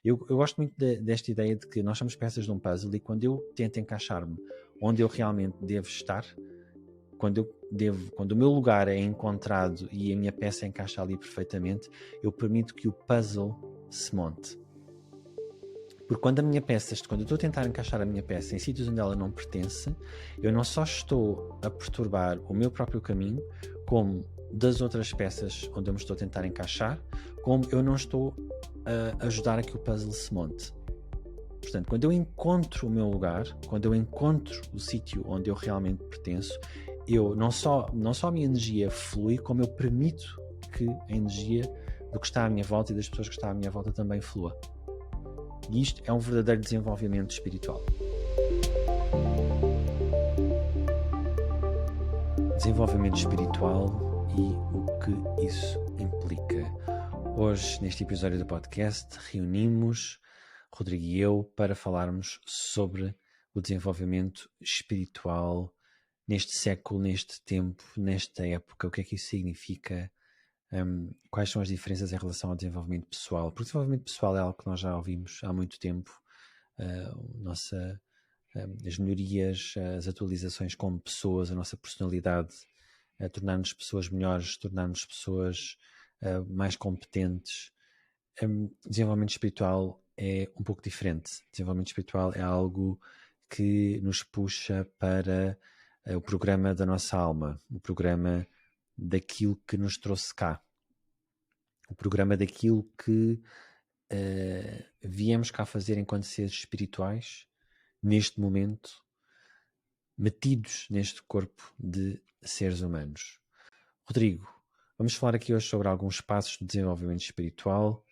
Eu gosto muito desta ideia de que nós somos peças de um puzzle e quando eu tento encaixar-me onde eu realmente devo estar, quando o meu lugar é encontrado e a minha peça encaixa ali perfeitamente, eu permito que o puzzle se monte. Porque quando eu estou a tentar encaixar a minha peça em sítios onde ela não pertence, eu não só estou a perturbar o meu próprio caminho, como das outras peças onde eu me estou a tentar encaixar, como eu não estou a ajudar a que o puzzle se monte. Portanto, quando eu encontro o meu lugar, quando eu encontro o sítio onde eu realmente pertenço, eu não só a minha energia flui, como eu permito que a energia do que está à minha volta e das pessoas que estão à minha volta também flua. E isto é um verdadeiro desenvolvimento espiritual. Desenvolvimento espiritual e o que isso implica. Hoje, neste episódio do podcast, reunimos Rodrigo e eu para falarmos sobre o desenvolvimento espiritual neste século, neste tempo, nesta época. O que é que isso significa? Quais são as diferenças em relação ao desenvolvimento pessoal? Porque o desenvolvimento pessoal é algo que nós já ouvimos há muito tempo. As melhorias, as atualizações como pessoas, a nossa personalidade, tornar-nos pessoas melhores, tornar-nos pessoas mais competentes. Desenvolvimento espiritual é um pouco diferente. Desenvolvimento espiritual é algo que nos puxa para o programa da nossa alma, o programa daquilo que nos trouxe cá, o programa daquilo que viemos cá fazer enquanto seres espirituais, neste momento, metidos neste corpo de seres humanos. Rodrigo, vamos falar aqui hoje sobre alguns passos do desenvolvimento espiritual.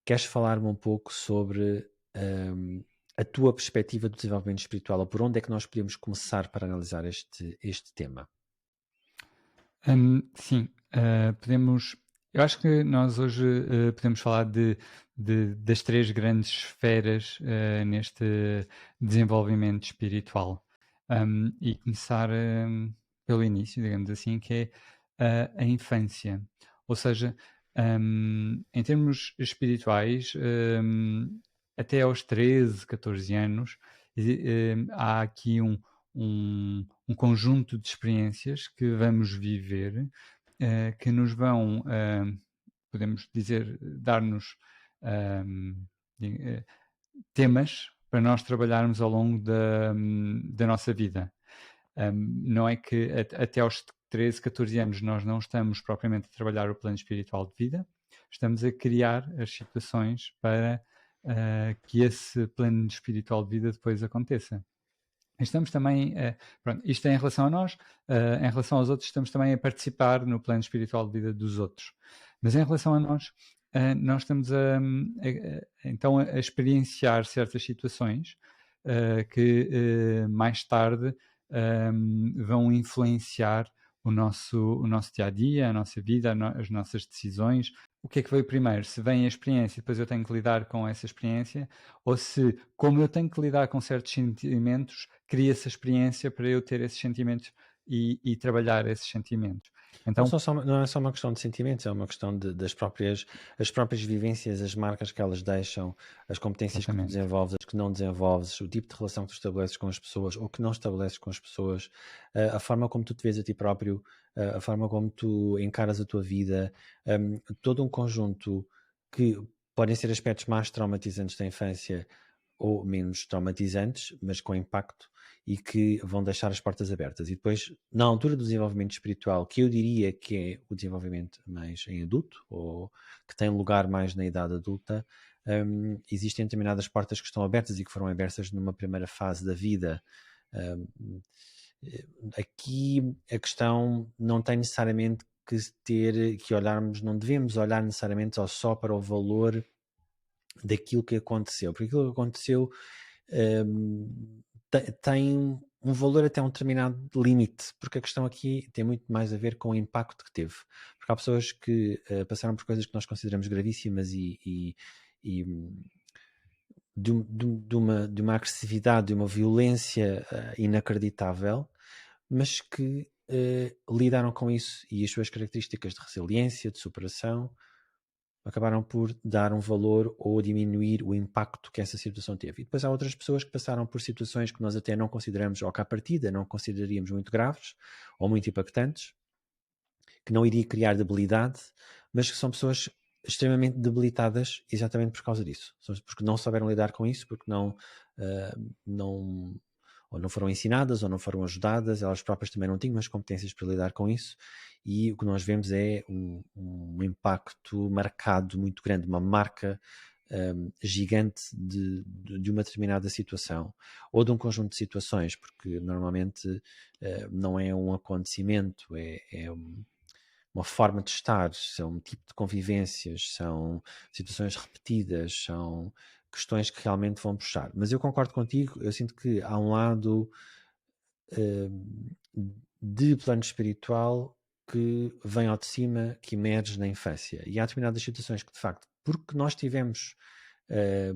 Queres falar-me um pouco sobre a tua perspectiva do desenvolvimento espiritual, ou por onde é que nós podemos começar para analisar este tema? Sim, podemos. Eu acho que nós hoje podemos falar das três grandes esferas neste desenvolvimento espiritual. E começar pelo início, digamos assim, que é a infância. Ou seja, em termos espirituais, até aos 13, 14 anos, há aqui um conjunto de experiências que vamos viver que nos vão, podemos dizer, dar-nos temas para nós trabalharmos ao longo da nossa vida. Não é que até aos 13, 14 anos nós não estamos propriamente a trabalhar o plano espiritual de vida, estamos a criar as situações para que esse plano espiritual de vida depois aconteça. Estamos também, pronto, isto é em relação a nós, em relação aos outros, estamos também a participar no plano espiritual de vida dos outros. Mas em relação a nós, nós estamos então a experienciar certas situações que mais tarde vão influenciar o nosso dia-a-dia, a nossa vida, as nossas decisões. O que é que veio primeiro? Se vem a experiência e depois eu tenho que lidar com essa experiência, ou se, como eu tenho que lidar com certos sentimentos, cria-se a experiência para eu ter esses sentimentos e trabalhar esses sentimentos. Então, não é só uma questão de sentimentos, é uma questão das próprias vivências, as marcas que elas deixam, as competências exatamente. que tu desenvolves, as que não desenvolves, o tipo de relação que tu estabeleces com as pessoas ou que não estabeleces com as pessoas, a forma como tu te vês a ti próprio, a forma como tu encaras a tua vida, todo um conjunto que podem ser aspectos mais traumatizantes da infância ou menos traumatizantes, mas com impacto e que vão deixar as portas abertas. E depois, na altura do desenvolvimento espiritual, que eu diria que é o desenvolvimento mais em adulto, ou que tem lugar mais na idade adulta, existem determinadas portas que estão abertas e que foram abertas numa primeira fase da vida. Aqui a questão não tem necessariamente que olharmos, não devemos olhar necessariamente só para o valor daquilo que aconteceu, porque aquilo que aconteceu tem um valor até um determinado limite, porque a questão aqui tem muito mais a ver com o impacto que teve, porque há pessoas que passaram por coisas que nós consideramos gravíssimas e de uma agressividade, de uma violência inacreditável, mas que lidaram com isso e as suas características de resiliência, de superação, acabaram por dar um valor ou diminuir o impacto que essa situação teve. E depois há outras pessoas que passaram por situações que nós até não consideramos, ou que à partida não consideraríamos muito graves ou muito impactantes, que não iria criar debilidade, mas que são pessoas extremamente debilitadas exatamente por causa disso. Porque não souberam lidar com isso, porque não ou não foram ensinadas, ou não foram ajudadas, elas próprias também não tinham as competências para lidar com isso, e o que nós vemos é um impacto marcado muito grande, uma marca gigante de uma determinada situação, ou de um conjunto de situações, porque normalmente não é um acontecimento, é uma forma de estar, são um tipo de convivências, são situações repetidas, são questões que realmente vão puxar. Mas eu concordo contigo, eu sinto que há um lado de plano espiritual que vem ao de cima, que emerge na infância. E há determinadas situações que, de facto, porque nós tivemos,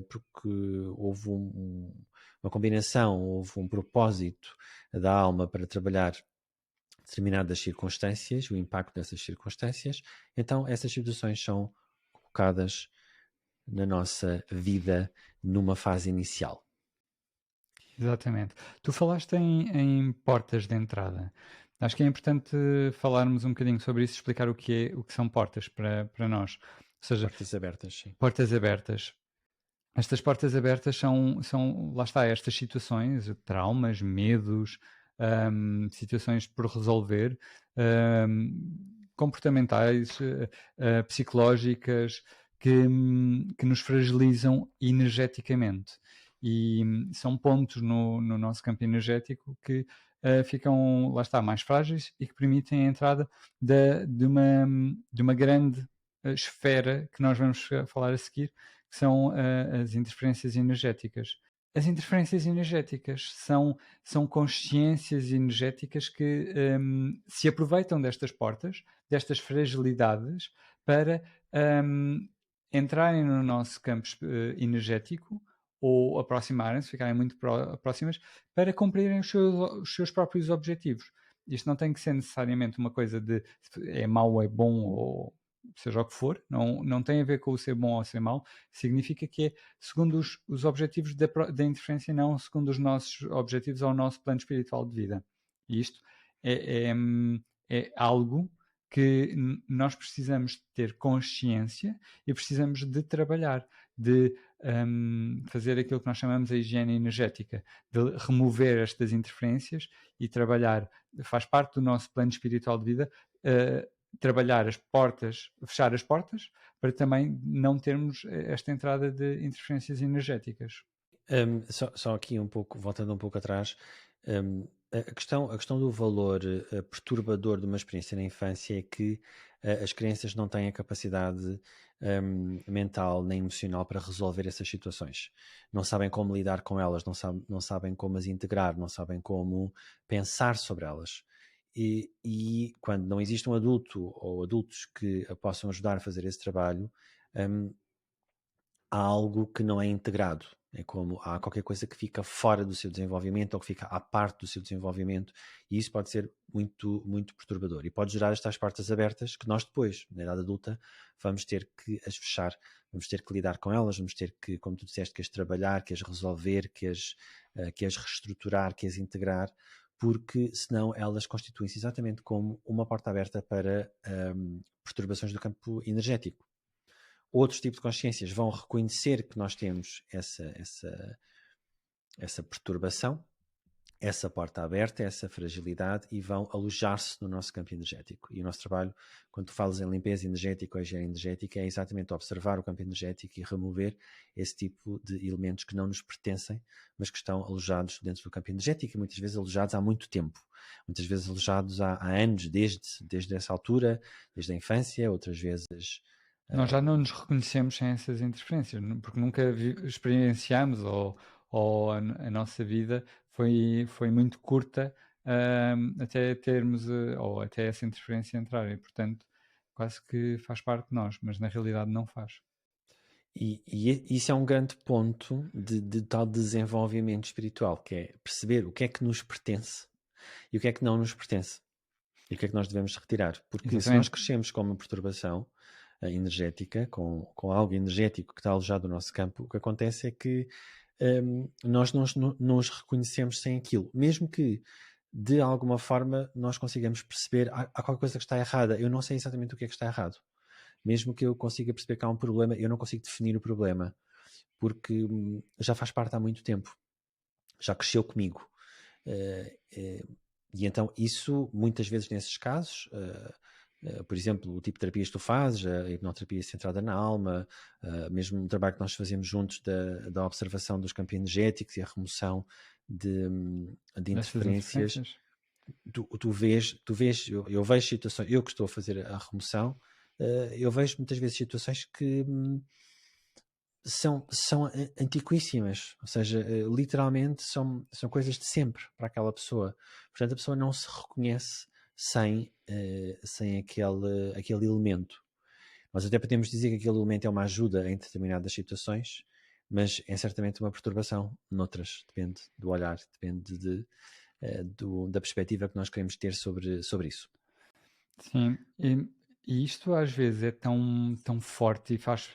porque houve uma combinação, houve um propósito da alma para trabalhar determinadas circunstâncias, o impacto dessas circunstâncias, então essas situações são colocadas na nossa vida numa fase inicial. Exatamente. Tu falaste em portas de entrada. Acho que é importante falarmos um bocadinho sobre isso, explicar o que são portas para nós. Ou seja, Portas abertas, sim. portas abertas. Estas portas abertas são, lá está, estas situações, traumas, medos, situações por resolver, comportamentais, psicológicas, que nos fragilizam energeticamente. E são pontos no nosso campo energético que ficam, lá está, mais frágeis e que permitem a entrada de uma grande esfera que nós vamos falar a seguir, que são as interferências energéticas. As interferências energéticas são consciências energéticas que se aproveitam destas portas, destas fragilidades, para entrarem no nosso campo energético ou aproximarem-se, ficarem muito próximas, para cumprirem os seus próprios objetivos. Isto não tem que ser necessariamente uma coisa de é mau ou é bom, ou seja o que for, não tem a ver com o ser bom ou ser mau, significa que é segundo os objetivos da interferência, não segundo os nossos objetivos ou o nosso plano espiritual de vida. E isto é algo que nós precisamos ter consciência e precisamos de trabalhar, de fazer aquilo que nós chamamos a higiene energética, de remover estas interferências e trabalhar, faz parte do nosso plano espiritual de vida, trabalhar as portas, fechar as portas, para também não termos esta entrada de interferências energéticas. Só aqui um pouco, voltando um pouco atrás, a questão do valor perturbador de uma experiência na infância é que as crianças não têm a capacidade mental nem emocional para resolver essas situações. Não sabem como lidar com elas, não sabem como as integrar, não sabem como pensar sobre elas. E quando não existe um adulto ou adultos que a possam ajudar a fazer esse trabalho, há algo que não é integrado. É como há qualquer coisa que fica fora do seu desenvolvimento ou que fica à parte do seu desenvolvimento, e isso pode ser muito, muito perturbador e pode gerar estas portas abertas que nós depois, na idade adulta, vamos ter que as fechar, vamos ter que lidar com elas, vamos ter que, como tu disseste, que as trabalhar, que as resolver, que as reestruturar, que as integrar, porque senão elas constituem-se exatamente como uma porta aberta para perturbações do campo energético. Outros tipos de consciências vão reconhecer que nós temos essa perturbação, essa porta aberta, essa fragilidade, e vão alojar-se no nosso campo energético. E o nosso trabalho, quando tu falas em limpeza energética ou higiene energética, é exatamente observar o campo energético e remover esse tipo de elementos que não nos pertencem, mas que estão alojados dentro do campo energético, e muitas vezes alojados há muito tempo. Muitas vezes alojados há anos, desde essa altura, desde a infância, outras vezes... Nós já não nos reconhecemos sem essas interferências, porque nunca experienciamos ou a nossa vida foi muito curta até termos ou até essa interferência entrar e, portanto, quase que faz parte de nós, mas na realidade não faz. E isso é um grande ponto de tal desenvolvimento espiritual, que é perceber o que é que nos pertence e o que é que não nos pertence. E o que é que nós devemos retirar. Porque se nós crescemos com uma perturbação, energética, com algo energético que está alojado no nosso campo, o que acontece é que nós não nos reconhecemos sem aquilo, mesmo que de alguma forma nós consigamos perceber há qualquer coisa que está errada. Eu não sei exatamente o que é que está errado. Mesmo que eu consiga perceber que há um problema, eu não consigo definir o problema, porque já faz parte há muito tempo, já cresceu comigo. E então isso, muitas vezes nesses casos, por exemplo, o tipo de terapias que tu fazes, a hipnoterapia centrada na alma, mesmo o trabalho que nós fazemos juntos da observação dos campos energéticos e a remoção de interferências, tu vês, eu vejo situações, eu que estou a fazer a remoção, eu vejo muitas vezes situações que são antiquíssimas, ou seja, literalmente são coisas de sempre para aquela pessoa. Portanto, a pessoa não se reconhece sem aquele elemento. Nós até podemos dizer que aquele elemento é uma ajuda em determinadas situações, mas é certamente uma perturbação noutras, depende do olhar, depende da perspectiva que nós queremos ter sobre isso. Sim, e isto às vezes é tão forte e faz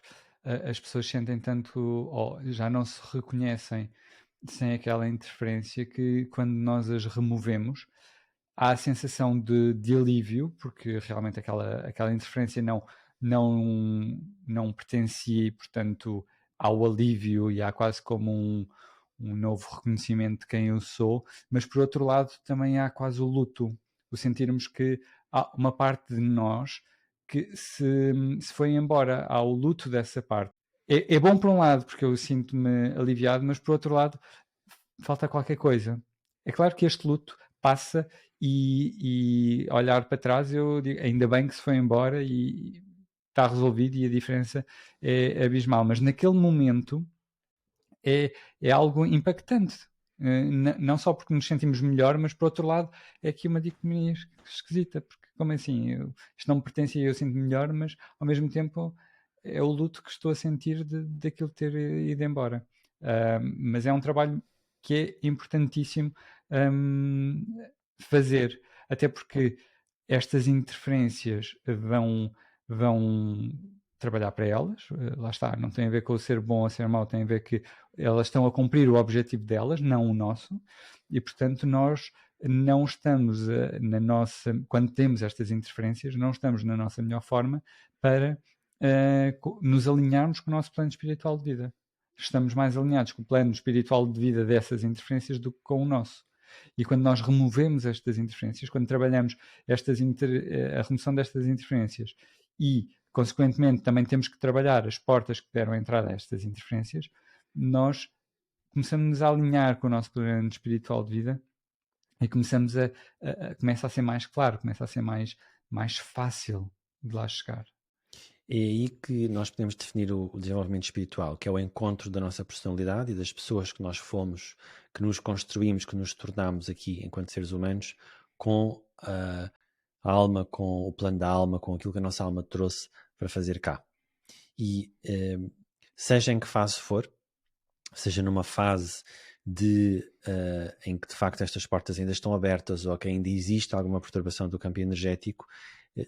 as pessoas sentem tanto, ou já não se reconhecem sem aquela interferência, que quando nós as removemos há a sensação de alívio, porque realmente aquela interferência não pertencia e, portanto, ao alívio e há quase como um novo reconhecimento de quem eu sou, mas por outro lado também há quase o luto, o sentirmos que há uma parte de nós que se foi embora, há o luto dessa parte. É bom por um lado, porque eu sinto-me aliviado, mas por outro lado falta qualquer coisa. É claro que este luto passa e olhar para trás eu digo, ainda bem que se foi embora e está resolvido e a diferença é abismal, mas naquele momento é algo impactante. Não só porque nos sentimos melhor, mas por outro lado é aqui uma dicotomia esquisita, porque como assim, isto não me pertence e eu sinto melhor, mas ao mesmo tempo é o luto que estou a sentir daquilo ter ido embora. Mas é um trabalho que é importantíssimo fazer, até porque estas interferências vão trabalhar para elas, lá está, não tem a ver com o ser bom ou ser mau, tem a ver que elas estão a cumprir o objetivo delas, não o nosso, e portanto nós não estamos quando temos estas interferências, não estamos na nossa melhor forma para nos alinharmos com o nosso plano espiritual de vida. Estamos mais alinhados com o plano espiritual de vida dessas interferências do que com o nosso. E quando nós removemos estas interferências, quando trabalhamos a remoção destas interferências e, consequentemente, também temos que trabalhar as portas que deram entrada a estas interferências, nós começamos a alinhar com o nosso plano espiritual de vida e começa a ser mais claro, começa a ser mais fácil de lá chegar. É aí que nós podemos definir o desenvolvimento espiritual, que é o encontro da nossa personalidade e das pessoas que nós fomos, que nos construímos, que nos tornamos aqui enquanto seres humanos, com a alma, com o plano da alma, com aquilo que a nossa alma trouxe para fazer cá. E seja em que fase for, seja numa fase em que de facto estas portas ainda estão abertas ou que ainda existe alguma perturbação do campo energético,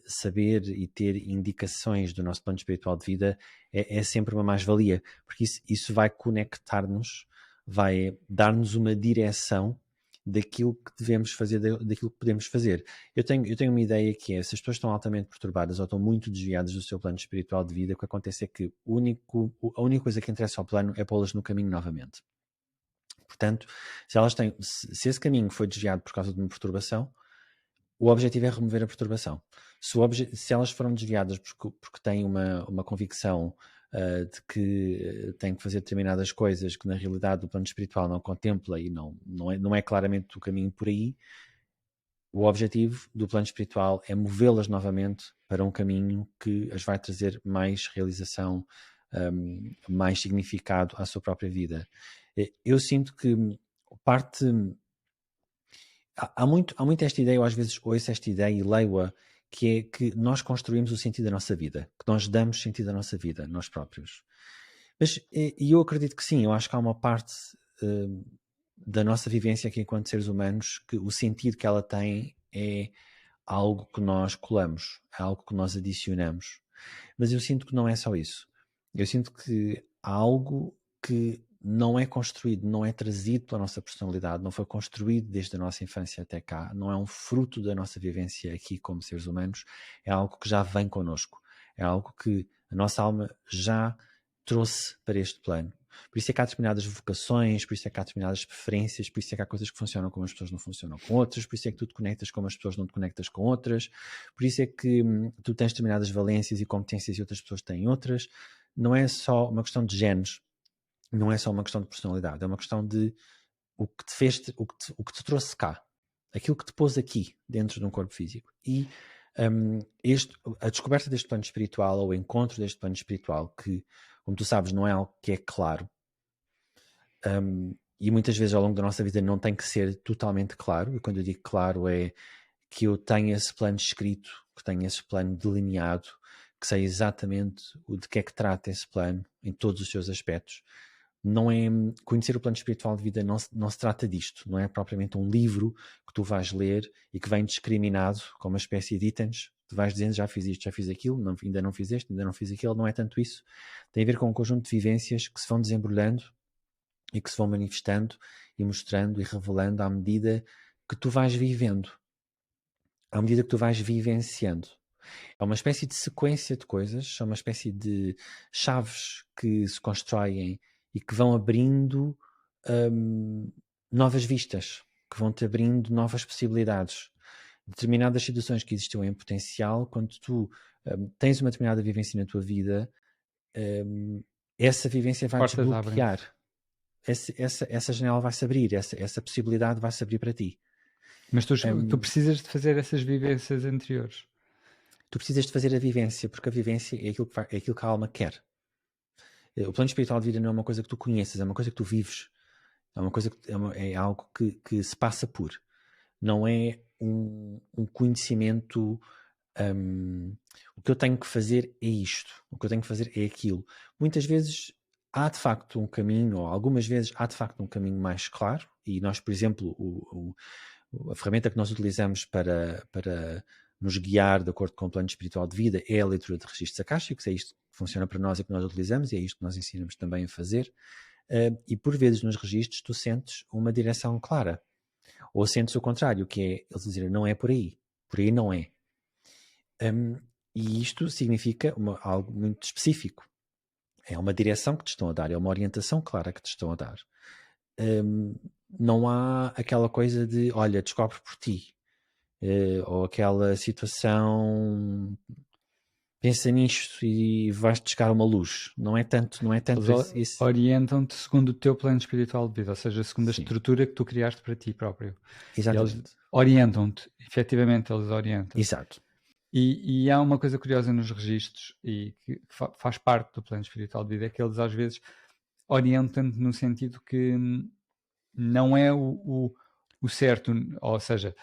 saber e ter indicações do nosso plano espiritual de vida é sempre uma mais-valia, porque isso vai conectar-nos, vai dar-nos uma direção daquilo que devemos fazer, daquilo que podemos fazer. Eu tenho uma ideia que se as pessoas estão altamente perturbadas ou estão muito desviadas do seu plano espiritual de vida, o que acontece é que a única coisa que interessa ao plano é pô-las no caminho novamente. Portanto, se esse caminho foi desviado por causa de uma perturbação, o objetivo é remover a perturbação. Se elas foram desviadas porque têm uma convicção de que têm que fazer determinadas coisas que na realidade o plano espiritual não contempla e não é claramente o caminho por aí, o objetivo do plano espiritual é movê-las novamente para um caminho que as vai trazer mais realização, mais significado à sua própria vida. Eu sinto que há muito esta ideia, ou às vezes ouço esta ideia e leio-a, que é que nós construímos o sentido da nossa vida, que nós damos sentido à nossa vida, nós próprios. Mas eu acredito que sim, eu acho que há uma parte da nossa vivência aqui enquanto seres humanos que o sentido que ela tem é algo que nós colamos, é algo que nós adicionamos. Mas eu sinto que não é só isso. Eu sinto que há algo que não é construído, não é trazido pela nossa personalidade, não foi construído desde a nossa infância até cá, não é um fruto da nossa vivência aqui como seres humanos, é algo que já vem connosco, é algo que a nossa alma já trouxe para este plano. Por isso é que há determinadas vocações, por isso é que há determinadas preferências, por isso é que há coisas que funcionam como as pessoas não funcionam com outras, por isso é que tu te conectas como as pessoas não te conectas com outras, por isso é que tu tens determinadas valências e competências e outras pessoas têm outras. Não é só uma questão de genes, não é só uma questão de personalidade, é uma questão de o que te fez, o que te trouxe cá, aquilo que te pôs aqui, dentro de um corpo físico. E a descoberta deste plano espiritual, ou o encontro deste plano espiritual, que, como tu sabes, não é algo que é claro, e muitas vezes ao longo da nossa vida não tem que ser totalmente claro, e quando eu digo claro é que eu tenho esse plano escrito, que tenho esse plano delineado, que sei exatamente de que é que trata esse plano, em todos os seus aspectos. Não é conhecer o plano espiritual de vida, não se trata disto, não é propriamente um livro que tu vais ler e que vem discriminado como uma espécie de itens, tu vais dizendo já fiz isto, já fiz aquilo, ainda não fiz este, ainda não fiz aquilo, não é tanto isso, tem a ver com um conjunto de vivências que se vão desembrulhando e que se vão manifestando e mostrando e revelando à medida que tu vais vivendo, à medida que tu vais vivenciando. É uma espécie de sequência de coisas, é uma espécie de chaves que se constroem e que vão abrindo novas vistas, que vão-te abrindo novas possibilidades. Determinadas situações que existiam em potencial, quando tu tens uma determinada vivência na tua vida, essa vivência vai Portas abrem-se. desbloquear. Essa janela vai se abrir, essa possibilidade vai se abrir para ti. Mas tu precisas de fazer essas vivências anteriores. Tu precisas de fazer a vivência, porque a vivência é aquilo que a alma quer. O plano espiritual de vida não é uma coisa que tu conheces, é uma coisa que tu vives. É uma coisa é algo que se passa por. Não é um conhecimento. O que eu tenho que fazer é isto. O que eu tenho que fazer é aquilo. Muitas vezes há de facto um caminho, ou algumas vezes há de facto um caminho mais claro. E nós, por exemplo, a ferramenta que nós utilizamos para nos guiar de acordo com o plano espiritual de vida é a leitura de registros akáshicos, é isto que funciona para nós e que nós utilizamos, e é isto que nós ensinamos também a fazer. E por vezes nos registros tu sentes uma direção clara, ou sentes o contrário, que é eles dizerem não é por aí não é. E isto significa algo muito específico. É uma direção que te estão a dar, é uma orientação clara que te estão a dar. Não há aquela coisa de olha, descobre por ti. Ou aquela situação pensa nisto e vais buscar uma luz. Não é tanto isso. Orientam-te segundo o teu plano espiritual de vida, ou seja, segundo a estrutura que tu criaste para ti próprio. Exatamente. Eles orientam-te, efetivamente eles orientam. Exato. E há uma coisa curiosa nos registros e que faz parte do plano espiritual de vida, é que eles às vezes orientam-te no sentido que não é o certo, ou seja,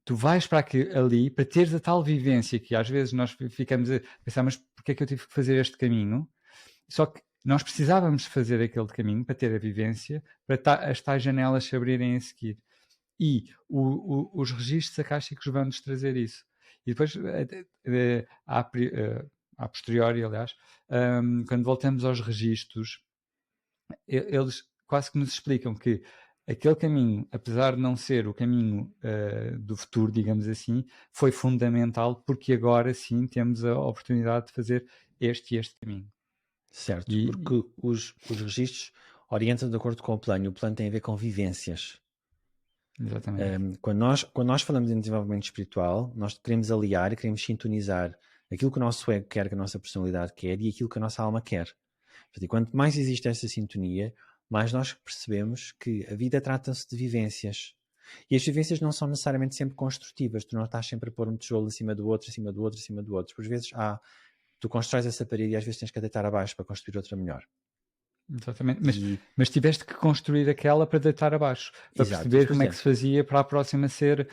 tu vais para ali para teres a tal vivência que às vezes nós ficamos a pensar, mas porquê é que eu tive que fazer este caminho? Só que nós precisávamos fazer aquele caminho para ter a vivência, para as tais janelas se abrirem a seguir. E os registros akáshicos vão-nos trazer isso. E depois, a posteriori, aliás, quando voltamos aos registros, eles quase que nos explicam que aquele caminho, apesar de não ser o caminho do futuro, digamos assim, foi fundamental porque agora sim temos a oportunidade de fazer este e este caminho. Certo, porque os registros orientam de acordo com o plano, e o plano tem a ver com vivências. Exatamente. Quando nós falamos em desenvolvimento espiritual, nós queremos aliar e queremos sintonizar aquilo que o nosso ego quer, que a nossa personalidade quer, e aquilo que a nossa alma quer. Portanto, e quanto mais existe essa sintonia, mais nós percebemos que a vida trata-se de vivências. E as vivências não são necessariamente sempre construtivas. Tu não estás sempre a pôr um tijolo acima do outro, acima do outro, acima do outro. Por vezes tu constróis essa parede e às vezes tens que a deitar abaixo para construir outra melhor. Exatamente, mas tiveste que construir aquela para deitar abaixo, para perceber como é que se fazia para a próxima ser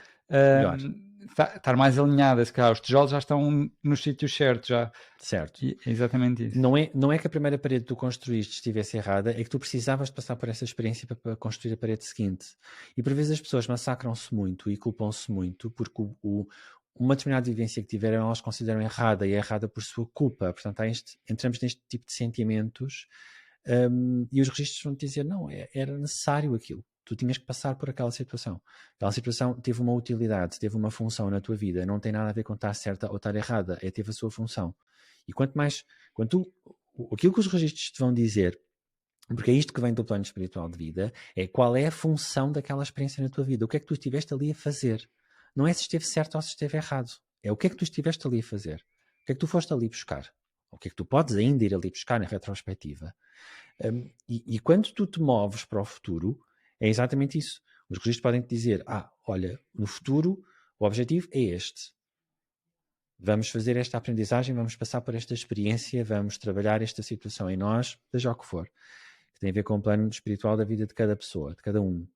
estar mais alinhada, se calhar os tijolos já estão nos sítios certos já. Certo. É exatamente isso. Não é que a primeira parede que tu construíste estivesse errada, é que tu precisavas de passar por essa experiência para construir a parede seguinte. E por vezes as pessoas massacram-se muito e culpam-se muito porque uma determinada vivência que tiveram, elas consideram errada e é errada por sua culpa. Portanto, entramos neste tipo de sentimentos, e os registros vão dizer, não, era necessário aquilo. Tu tinhas que passar por aquela situação. Aquela situação teve uma utilidade, teve uma função na tua vida. Não tem nada a ver com estar certa ou estar errada. Teve a sua função. E aquilo que os registros te vão dizer, porque é isto que vem do plano espiritual de vida, é qual é a função daquela experiência na tua vida. O que é que tu estiveste ali a fazer? Não é se esteve certo ou se esteve errado. É o que é que tu estiveste ali a fazer. O que é que tu foste ali buscar. O que é que tu podes ainda ir ali buscar na retrospectiva. E quando tu te moves para o futuro, é exatamente isso. Os registros podem te dizer, olha, no futuro o objetivo é este. Vamos fazer esta aprendizagem, vamos passar por esta experiência, vamos trabalhar esta situação em nós, seja o que for. Que tem a ver com o plano espiritual da vida de cada pessoa, de cada um.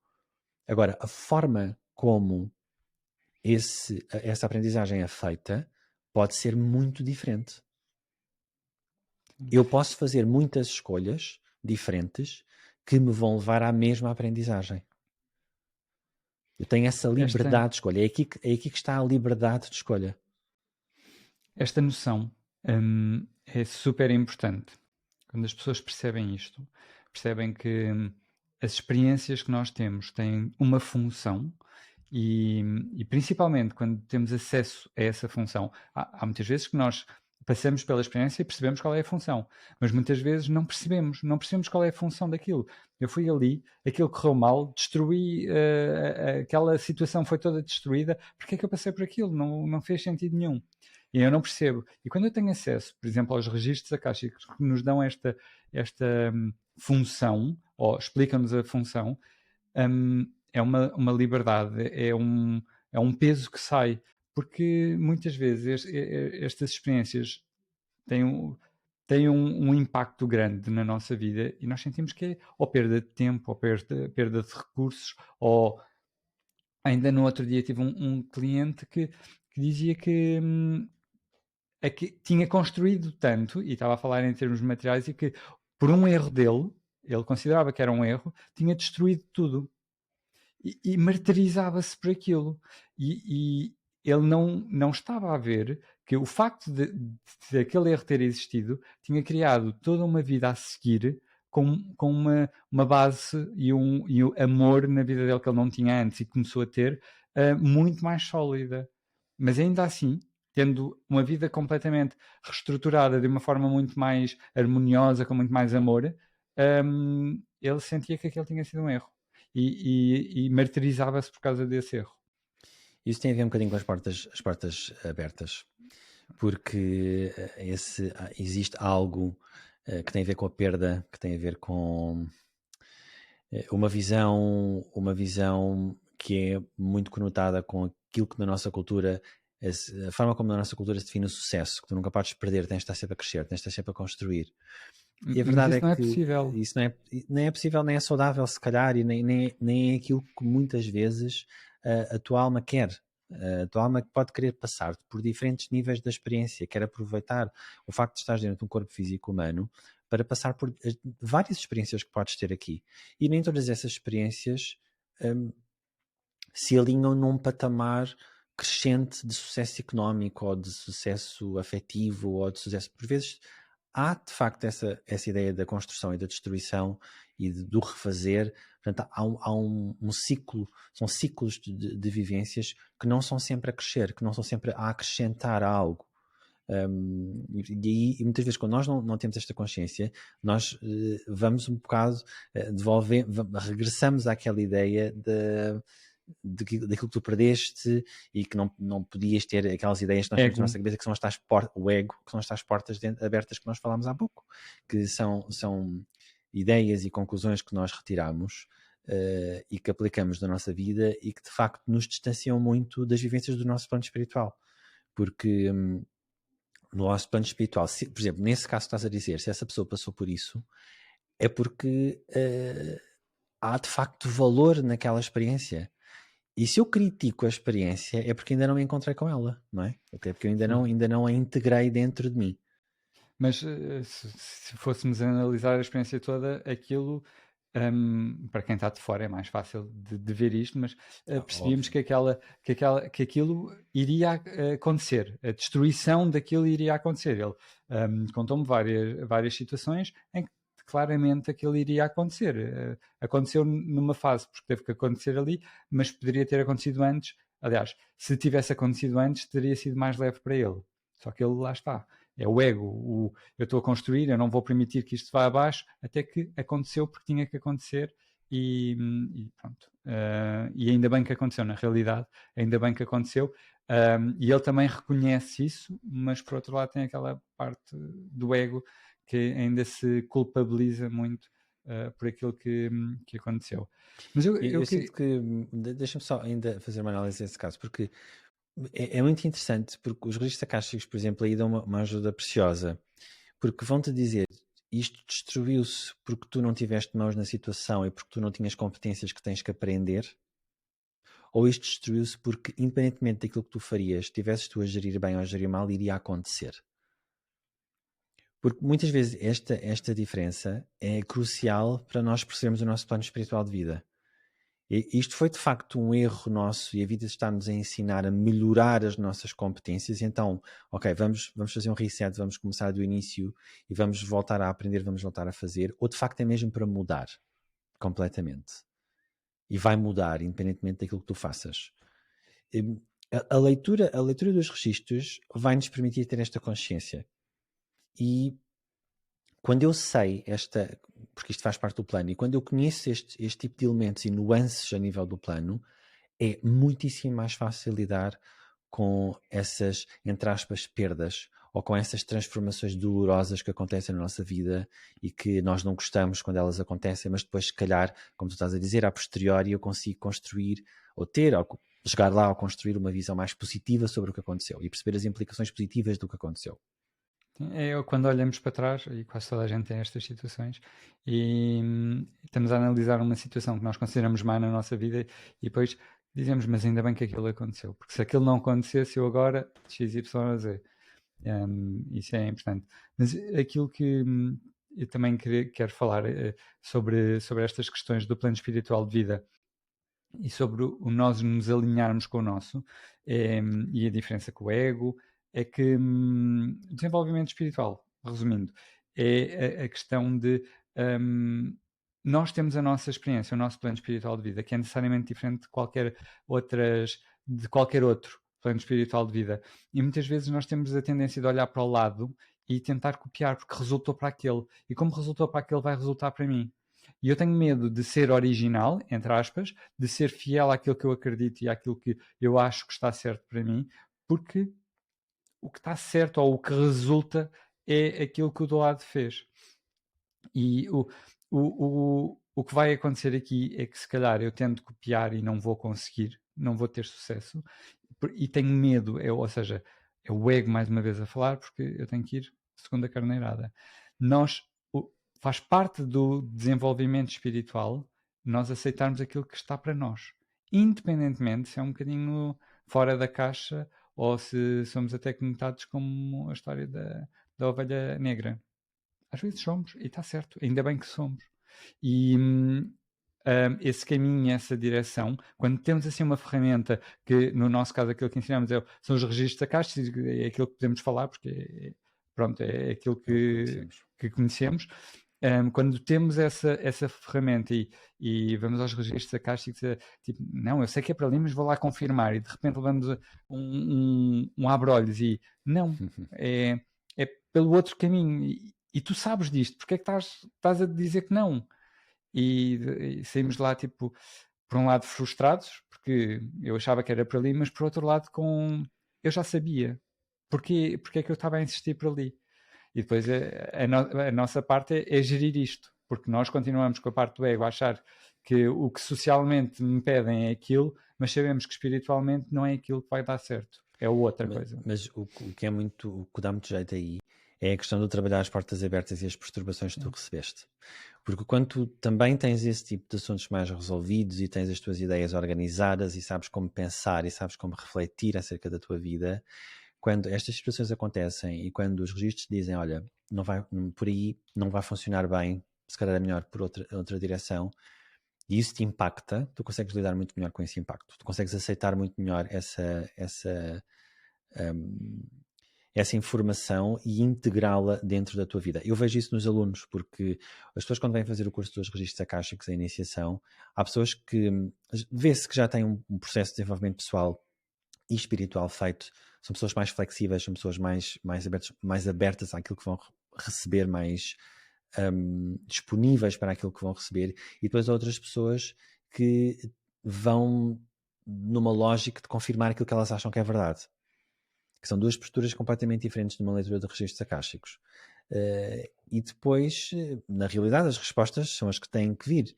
Agora, a forma como essa aprendizagem é feita pode ser muito diferente. Eu posso fazer muitas escolhas diferentes que me vão levar à mesma aprendizagem. Eu tenho essa liberdade de escolha. É aqui que está a liberdade de escolha. Esta noção é super importante. Quando as pessoas percebem isto, percebem que as experiências que nós temos têm uma função e principalmente quando temos acesso a essa função, há muitas vezes que nós passamos pela experiência e percebemos qual é a função, mas muitas vezes não percebemos qual é a função daquilo. Eu fui ali, aquilo correu mal, destruí, aquela situação foi toda destruída, porque é que eu passei por aquilo? Não fez sentido nenhum. E eu não percebo. E quando eu tenho acesso, por exemplo, aos registros akáshicos que nos dão esta função, ou explicam-nos a função, é uma liberdade, é um peso que sai, porque muitas vezes estas experiências têm um impacto grande na nossa vida e nós sentimos que é ou perda de tempo, ou perda de recursos, ou ainda no outro dia tive um cliente que dizia que tinha construído tanto, e estava a falar em termos materiais, e que por um erro dele, ele considerava que era um erro, tinha destruído tudo. E martirizava-se por aquilo. E ele não estava a ver que o facto de aquele erro ter existido tinha criado toda uma vida a seguir com uma base e um amor na vida dele que ele não tinha antes e começou a ter muito mais sólida. Mas ainda assim, tendo uma vida completamente reestruturada de uma forma muito mais harmoniosa, com muito mais amor, ele sentia que aquele tinha sido um erro. E martirizava-se por causa desse erro. Isso tem a ver um bocadinho com as portas abertas, porque existe algo que tem a ver com a perda, que tem a ver com uma visão que é muito conotada com aquilo que na nossa cultura, a forma como na nossa cultura se define o sucesso, que tu nunca podes perder, tens de estar sempre a crescer, tens de estar sempre a construir. E a verdade não é que possível. Isso nem é possível, nem é saudável, se calhar, e nem é aquilo que muitas vezes a tua alma quer. A tua alma pode querer passar por diferentes níveis da experiência, quer aproveitar o facto de estar dentro de um corpo físico humano para passar por várias experiências que podes ter aqui. E nem todas essas experiências se alinham num patamar crescente de sucesso económico ou de sucesso afetivo ou de sucesso. Por vezes há de facto essa ideia da construção e da destruição e do refazer. Portanto, há um ciclo, são ciclos de vivências que não são sempre a crescer, que não são sempre a acrescentar algo. E muitas vezes quando nós não temos esta consciência, nós vamos um bocado regressamos àquela ideia daquilo que tu perdeste e que não podias ter aquelas ideias que nós temos na nossa cabeça, que são as tais o ego, que são as tais portas abertas que nós falámos há pouco, que são ideias e conclusões que nós retiramos e que aplicamos na nossa vida e que de facto nos distanciam muito das vivências do nosso plano espiritual, porque no nosso plano espiritual, por exemplo, nesse caso que estás a dizer, se essa pessoa passou por isso, é porque há de facto valor naquela experiência. E se eu critico a experiência é porque ainda não me encontrei com ela, não é? Até porque eu ainda não a integrei dentro de mim. Mas se fôssemos analisar a experiência toda, aquilo para quem está de fora é mais fácil de ver isto, mas percebíamos Óbvio. que aquilo iria acontecer, a destruição daquilo iria acontecer. Ele contou-me várias situações em que claramente aquilo iria acontecer. Aconteceu numa fase, porque teve que acontecer ali, mas poderia ter acontecido antes. Aliás, se tivesse acontecido antes, teria sido mais leve para ele. Só que ele lá está. É o ego, eu estou a construir, eu não vou permitir que isto vá abaixo, até que aconteceu porque tinha que acontecer e pronto. E ainda bem que aconteceu, na realidade, ainda bem que aconteceu. E ele também reconhece isso, mas por outro lado tem aquela parte do ego que ainda se culpabiliza muito por aquilo que aconteceu. Mas Eu sinto que, deixa-me só ainda fazer uma análise desse caso, porque é muito interessante, porque os registros acásticos, por exemplo, aí dão uma ajuda preciosa, porque vão-te dizer, isto destruiu-se porque tu não tiveste mãos na situação e porque tu não tinhas competências que tens que aprender, ou isto destruiu-se porque, independentemente daquilo que tu farias, tivesses tu a gerir bem ou a gerir mal, iria acontecer. Porque muitas vezes esta diferença é crucial para nós percebermos o nosso plano espiritual de vida. Isto foi de facto um erro nosso e a vida está-nos a ensinar a melhorar as nossas competências. Então, ok, vamos fazer um reset, vamos começar do início e vamos voltar a aprender, vamos voltar a fazer. Ou de facto é mesmo para mudar completamente. E vai mudar, independentemente daquilo que tu faças. A leitura dos registros vai-nos permitir ter esta consciência. E quando eu sei porque isto faz parte do plano, e quando eu conheço este tipo de elementos e nuances a nível do plano, é muitíssimo mais fácil lidar com essas, entre aspas, perdas ou com essas transformações dolorosas que acontecem na nossa vida e que nós não gostamos quando elas acontecem, mas depois, se calhar, como tu estás a dizer, a posteriori eu consigo construir ou chegar lá ou construir uma visão mais positiva sobre o que aconteceu e perceber as implicações positivas do que aconteceu. Quando olhamos para trás, e quase toda a gente tem estas situações, e estamos a analisar uma situação que nós consideramos má na nossa vida e depois dizemos, mas ainda bem que aquilo aconteceu, porque se aquilo não acontecesse, eu agora, X, Y, Z. Isso é importante. Mas aquilo que eu também quero falar sobre estas questões do plano espiritual de vida e sobre o nós nos alinharmos com o nosso e a diferença com o ego é que desenvolvimento espiritual, resumindo, é a questão de nós temos a nossa experiência, o nosso plano espiritual de vida, que é necessariamente diferente de qualquer outro plano espiritual de vida. E muitas vezes nós temos a tendência de olhar para o lado e tentar copiar, porque resultou para aquele. E como resultou para aquele, vai resultar para mim. E eu tenho medo de ser original, entre aspas, de ser fiel àquilo que eu acredito e àquilo que eu acho que está certo para mim, porque o que está certo ou o que resulta é aquilo que o do lado fez. E o que vai acontecer aqui é que se calhar eu tento copiar e não vou conseguir, não vou ter sucesso, e tenho medo, ou seja, é o ego mais uma vez a falar, porque eu tenho que ir segundo a carneirada. Faz parte do desenvolvimento espiritual nós aceitarmos aquilo que está para nós, independentemente se é um bocadinho fora da caixa ou se somos até conectados como a história da ovelha negra. Às vezes somos, e está certo, ainda bem que somos. E esse caminho, essa direção, quando temos assim uma ferramenta que, no nosso caso, aquilo que ensinamos são os registros acásticos, é aquilo que podemos falar, porque pronto, é aquilo que conhecemos. Quando temos essa ferramenta e vamos aos registros acásticos, tipo, não, eu sei que é para ali, mas vou lá confirmar, e de repente levamos um abre-olhos e não, é pelo outro caminho, e tu sabes disto, porque é que estás a dizer que não? E saímos de lá, tipo, por um lado frustrados, porque eu achava que era para ali, mas por outro lado eu já sabia. Porque é que eu estava a insistir por ali? E depois a nossa parte é gerir isto, porque nós continuamos com a parte do ego a achar que o que socialmente me pedem é aquilo, mas sabemos que espiritualmente não é aquilo que vai dar certo, é outra coisa. Mas o que o que dá muito jeito aí é a questão de trabalhar as portas abertas e as perturbações que tu recebeste. Porque quando tu também tens esse tipo de assuntos mais resolvidos e tens as tuas ideias organizadas e sabes como pensar e sabes como refletir acerca da tua vida, quando estas situações acontecem e quando os registros dizem, olha, não vai, por aí não vai funcionar bem, se calhar é melhor por outra direção, e isso te impacta, tu consegues lidar muito melhor com esse impacto. Tu consegues aceitar muito melhor essa informação e integrá-la dentro da tua vida. Eu vejo isso nos alunos, porque as pessoas quando vêm fazer o curso dos registros akáshicos, a iniciação, há pessoas que vê-se que já têm um processo de desenvolvimento pessoal e espiritual feito, são pessoas mais flexíveis, são pessoas mais abertas àquilo que vão receber, mais disponíveis para aquilo que vão receber, e depois há outras pessoas que vão numa lógica de confirmar aquilo que elas acham que é verdade. Que são duas posturas completamente diferentes numa leitura de registros akáshicos. E depois, na realidade, as respostas são as que têm que vir.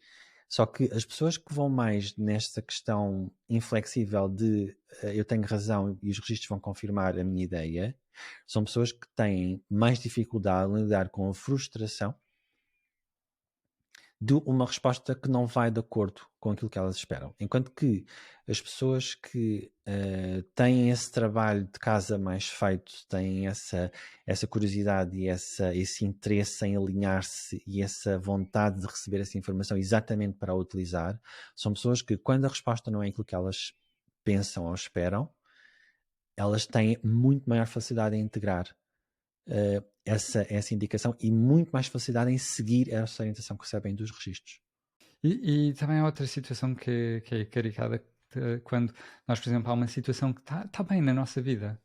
Só que as pessoas que vão mais nesta questão inflexível de eu tenho razão e os registros vão confirmar a minha ideia, são pessoas que têm mais dificuldade em lidar com a frustração de uma resposta que não vai de acordo com aquilo que elas esperam. Enquanto que as pessoas que têm esse trabalho de casa mais feito, têm essa curiosidade e esse interesse em alinhar-se e essa vontade de receber essa informação exatamente para a utilizar, são pessoas que, quando a resposta não é aquilo que elas pensam ou esperam, elas têm muito maior facilidade em integrar essa indicação e muito mais facilidade em seguir essa orientação que recebem dos registros. E também há outra situação que é caricada, quando nós, por exemplo, há uma situação que está bem na nossa vida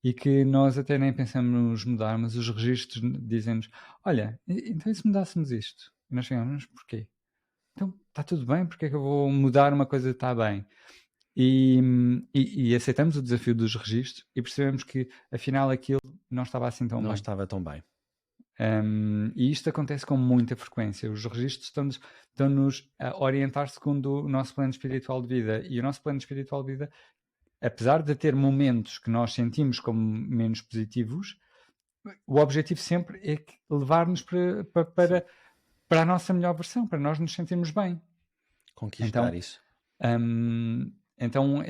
e que nós até nem pensamos mudar, mas os registros dizem-nos, olha, então e se mudássemos isto? E nós chegamos, mas porquê? Então está tudo bem, porque é que eu vou mudar uma coisa que está bem? E aceitamos o desafio dos registros e percebemos que afinal aquilo não estava assim tão bem. Não estava tão bem. E isto acontece com muita frequência. Os registros estão-nos a orientar segundo o nosso plano espiritual de vida. E o nosso plano espiritual de vida, apesar de ter momentos que nós sentimos como menos positivos, o objetivo sempre é levar-nos para a nossa melhor versão, para nós nos sentirmos bem. Conquistar isso. Então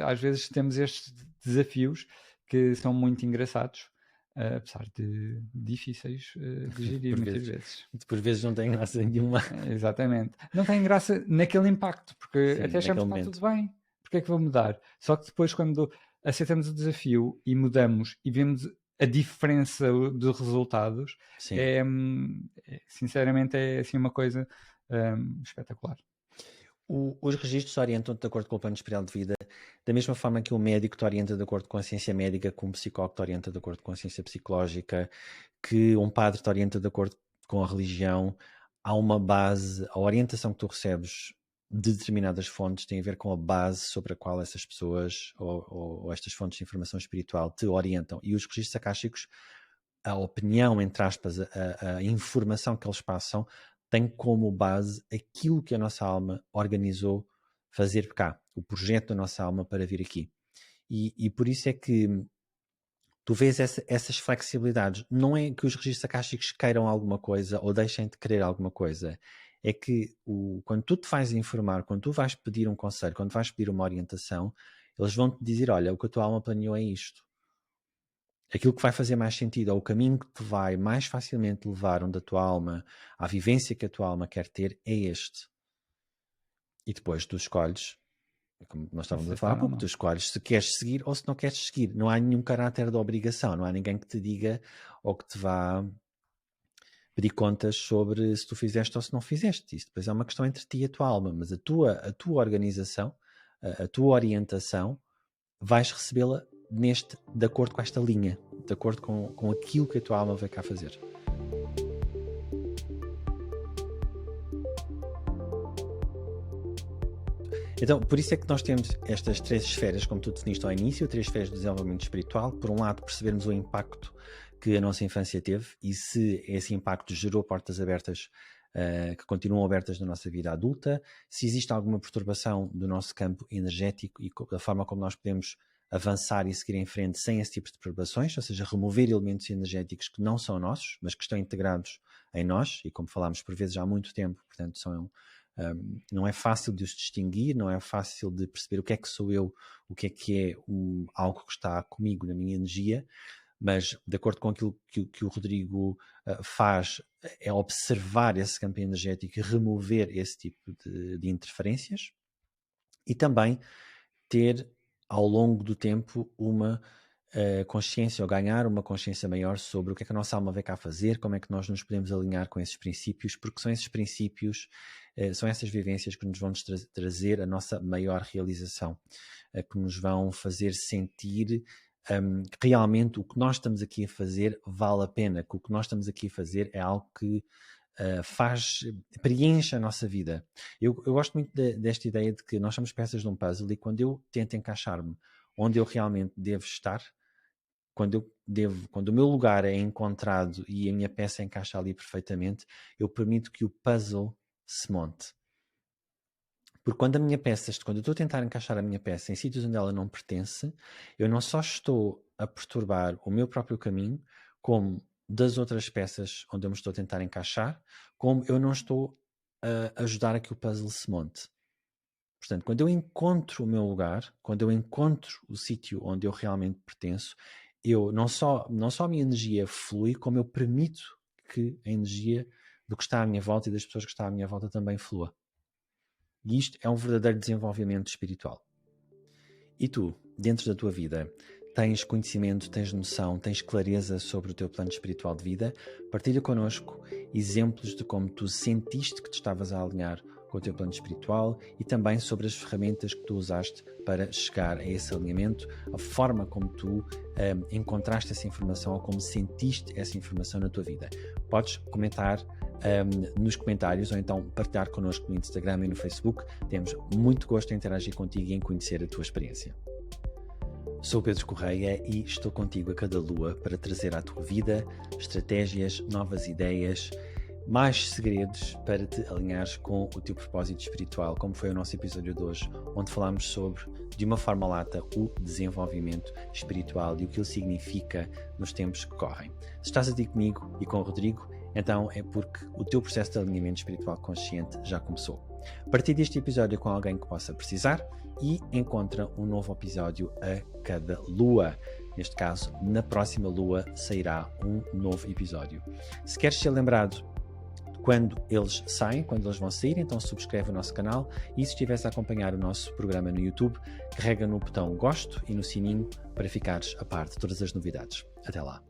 às vezes temos estes desafios que são muito engraçados, apesar de difíceis de gerir muitas vezes. Por vezes não tem graça nenhuma. Exatamente. Não tem graça naquele impacto, porque Sim, até achamos que está tudo bem, porque é que vou mudar? Só que depois, quando aceitamos o desafio e mudamos e vemos a diferença de resultados, sinceramente é assim uma coisa espetacular. Os registros orientam-te de acordo com o plano espiritual de vida, da mesma forma que um médico te orienta de acordo com a ciência médica, que um psicólogo te orienta de acordo com a ciência psicológica, que um padre te orienta de acordo com a religião. Há uma base, a orientação que tu recebes de determinadas fontes tem a ver com a base sobre a qual essas pessoas ou estas fontes de informação espiritual te orientam. E os registros akáshicos, a opinião, entre aspas, a informação que eles passam, tem como base aquilo que a nossa alma organizou fazer cá, o projeto da nossa alma para vir aqui. E por isso é que tu vês essas flexibilidades. Não é que os registros akáshicos queiram alguma coisa ou deixem de querer alguma coisa. É que quando tu te vais informar, quando tu vais pedir um conselho, quando vais pedir uma orientação, eles vão-te dizer, olha, o que a tua alma planeou é isto. Aquilo que vai fazer mais sentido, ou o caminho que te vai mais facilmente levar onde a tua alma, à vivência que a tua alma quer ter, é este. E depois tu escolhes, como nós estávamos a falar, tu escolhes se queres seguir ou se não queres seguir. Não há nenhum caráter de obrigação, não há ninguém que te diga ou que te vá pedir contas sobre se tu fizeste ou se não fizeste. Isso depois é uma questão entre ti e a tua alma, mas a tua organização, a tua orientação, vais recebê-la de acordo com esta linha, de acordo com aquilo que a tua alma vai cá fazer. Então, por isso é que nós temos estas 3 esferas, como tu definiste ao início, 3 esferas de desenvolvimento espiritual. Por um lado, percebermos o impacto que a nossa infância teve e se esse impacto gerou portas abertas que continuam abertas na nossa vida adulta, se existe alguma perturbação do nosso campo energético e da forma como nós podemos avançar e seguir em frente sem esse tipo de perturbações, ou seja, remover elementos energéticos que não são nossos, mas que estão integrados em nós, e como falámos por vezes há muito tempo, portanto não é fácil de os distinguir, não é fácil de perceber o que é que sou eu, o que é algo que está comigo na minha energia, mas de acordo com aquilo que o Rodrigo faz, é observar esse campo energético e remover esse tipo de interferências, e também ter ao longo do tempo uma consciência, ou ganhar uma consciência maior sobre o que é que a nossa alma veio cá fazer, como é que nós nos podemos alinhar com esses princípios, porque são esses princípios, são essas vivências que nos vão trazer a nossa maior realização, que nos vão fazer sentir que realmente o que nós estamos aqui a fazer vale a pena, que o que nós estamos aqui a fazer é algo que preenche a nossa vida. Eu gosto muito desta ideia de que nós somos peças de um puzzle, e quando eu tento encaixar-me onde eu realmente devo estar, quando o meu lugar é encontrado e a minha peça encaixa ali perfeitamente, eu permito que o puzzle se monte. Porque quando eu estou a tentar encaixar a minha peça em sítios onde ela não pertence, eu não só estou a perturbar o meu próprio caminho, como das outras peças onde eu me estou a tentar encaixar, como eu não estou a ajudar a que o puzzle se monte. Portanto, quando eu encontro o meu lugar, quando eu encontro o sítio onde eu realmente pertenço, eu não só a minha energia flui, como eu permito que a energia do que está à minha volta e das pessoas que estão à minha volta também flua. E isto é um verdadeiro desenvolvimento espiritual. E tu, dentro da tua vida, tens conhecimento, tens noção, tens clareza sobre o teu plano espiritual de vida? Partilha connosco exemplos de como tu sentiste que te estavas a alinhar com o teu plano espiritual, e também sobre as ferramentas que tu usaste para chegar a esse alinhamento, a forma como tu encontraste essa informação, ou como sentiste essa informação na tua vida. Podes comentar nos comentários, ou então partilhar connosco no Instagram e no Facebook. Temos muito gosto em interagir contigo e em conhecer a tua experiência. Sou Pedro Correia e estou contigo a cada lua para trazer à tua vida estratégias, novas ideias, mais segredos para te alinhares com o teu propósito espiritual, como foi o nosso episódio de hoje, onde falámos sobre, de uma forma lata, o desenvolvimento espiritual e o que ele significa nos tempos que correm. Se estás aqui comigo e com o Rodrigo, então é porque o teu processo de alinhamento espiritual consciente já começou. Partilhe este episódio com alguém que possa precisar e encontra um novo episódio a cada lua. Neste caso, na próxima lua sairá um novo episódio. Se queres ser lembrado quando eles saem, quando eles vão sair, então subscreve o nosso canal, e se estiveres a acompanhar o nosso programa no YouTube, carrega no botão gosto e no sininho para ficares a par de todas as novidades. Até lá!